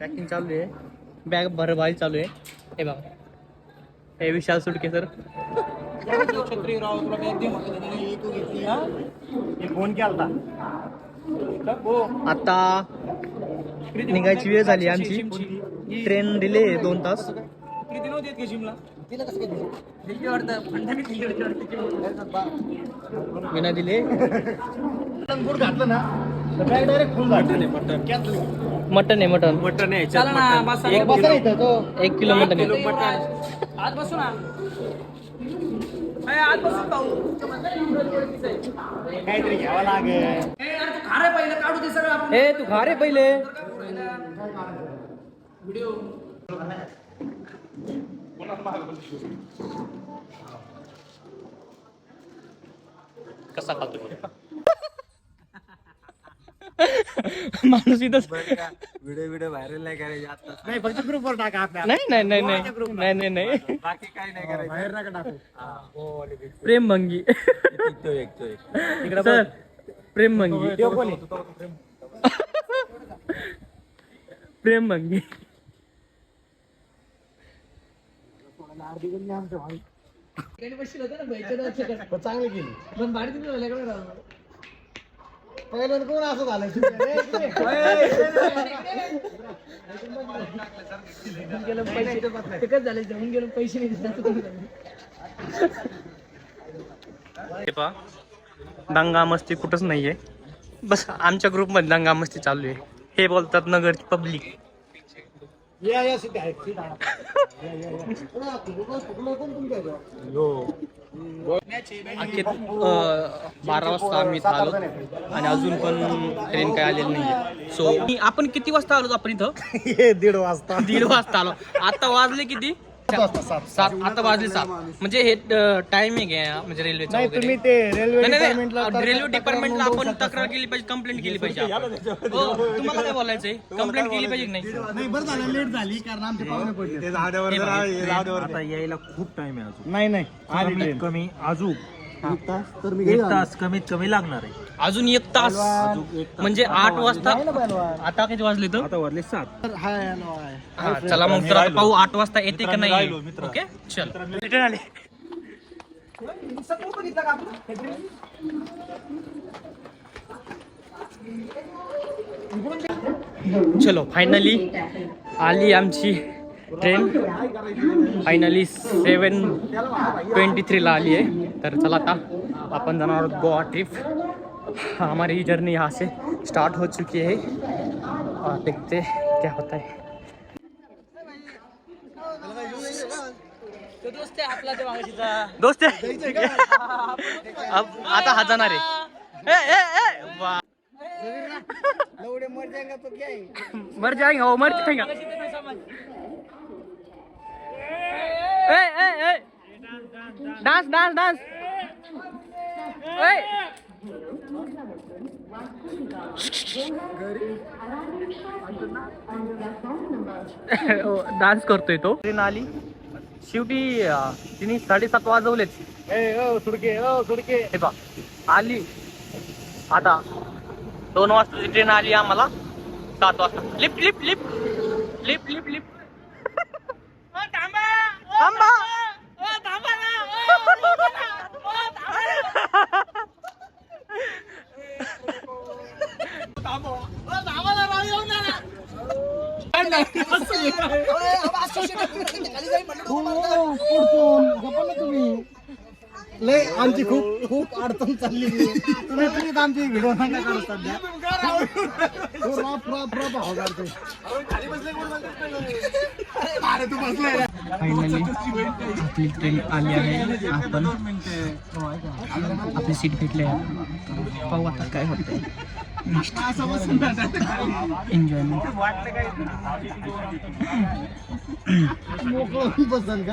Packing चालू आहे, bag भरभाई चालू आहे. हे बघा, हे विशाल सुटके सर. फोन केला आता निघायची वेळ झाली आमची. ट्रेन डिले 2 तास. विना दिले घातलं ना डायरेक्ट फुल मटन आहे. मटन तो 1 किलो मटन आहे. आज बसू ना. आज बसून पाहू. काहीतरी घ्यावं लागेल. तू खारे पहिले काढू दे सगळं आपण. ए तू खा रे पहिले. व्हिडिओ कसा खातो माणूस इथं. व्हिडिओ व्हायरल नाही करायचे आता. नाही फक्त ग्रुपवर टाका आपल्या. नाही नाही नाही नाही नाही नाही नाही बाकी काही नाही करायचं. बाहेर नका टाकू. प्रेम भंगी सर. प्रेम भंगी. प्रेम भंगी. चांगली गेली पण भारी तिथे झाल्याकडे राहू. पहिलं कोण असं झालं तिकच झाले जेवून गेलो पैसे नाही दिसत. दंगा मस्ती कुठंच नाहीये. बस आमच्या ग्रुप मध्ये दंगा मस्ती चालू आहे. हे बोलतात नगरची पब्लिक. या सीट आहे. 12 वाजता आम्ही इथं आलो आणि अजून पण ट्रेन काय आलेली नाहीये. सो आपण किती वाजता आलो आपण इथं? 1:30 वाजता. 1:30 वाजता आलो. आता वाजले किती? 7. आता वाजले 7. म्हणजे हे टायमिंग आहे म्हणजे रेल्वेचा. नाही तुम्ही ते रेल्वे डिपार्टमेंटला रेल्वे डिपार्टमेंटला आपण तक्रार केली पाहिजे, कंप्लेंट केली पाहिजे. तुम्हाला काय बोलायचंय? कंप्लेंट केली पाहिजे की नाही? नाही बरं झालं लेट झाली कारण आमचे पाहुणे पडले. आता यायला खूप टाइम आहे अजून. नाही कमीत कमी अजून 1 तास तर मी 1 तास कमीत कमी लागणार आहे. अजून 1 तास म्हणजे 8 वाजता. आता किती वाजले तर? आता वाजले 7. हा चला मग तर आता पाहू 8 वाजता येते का नाही. ओके चल रिटर्न आले. चलो फायनली आली आमची ट्रेन. फायनली 7:23 ला आली आहे. तर चला आता अपन जाना और गोवा ट्रिप. हमारी जर्नी यहाँ से स्टार्ट हो चुकी है और देखते क्या होता है. दोस्त अब आता हा जाणार आहे. मर जाएगा वो, मर जाएगा. Dance dance dance. डान्स करतोय तो. ट्रेन आली शेवटी. तिने 7:30 वाजवलेच. सुडके हे पा आली. आता 2 वाजता ट्रेन आली आम्हाला. 7 वाजता lift lift lift lift lift lift. थांबा लय आमची खूप अडचण चालली. तुम्ही प्लीज आमची व्हिडिओ नका काढू सध्या. फायनली आपली ट्रेन आली आहे. आपण आपली सीट भेटली आहे. पाहू आता काय होतंय. एन्जॉयमेंट. बसल का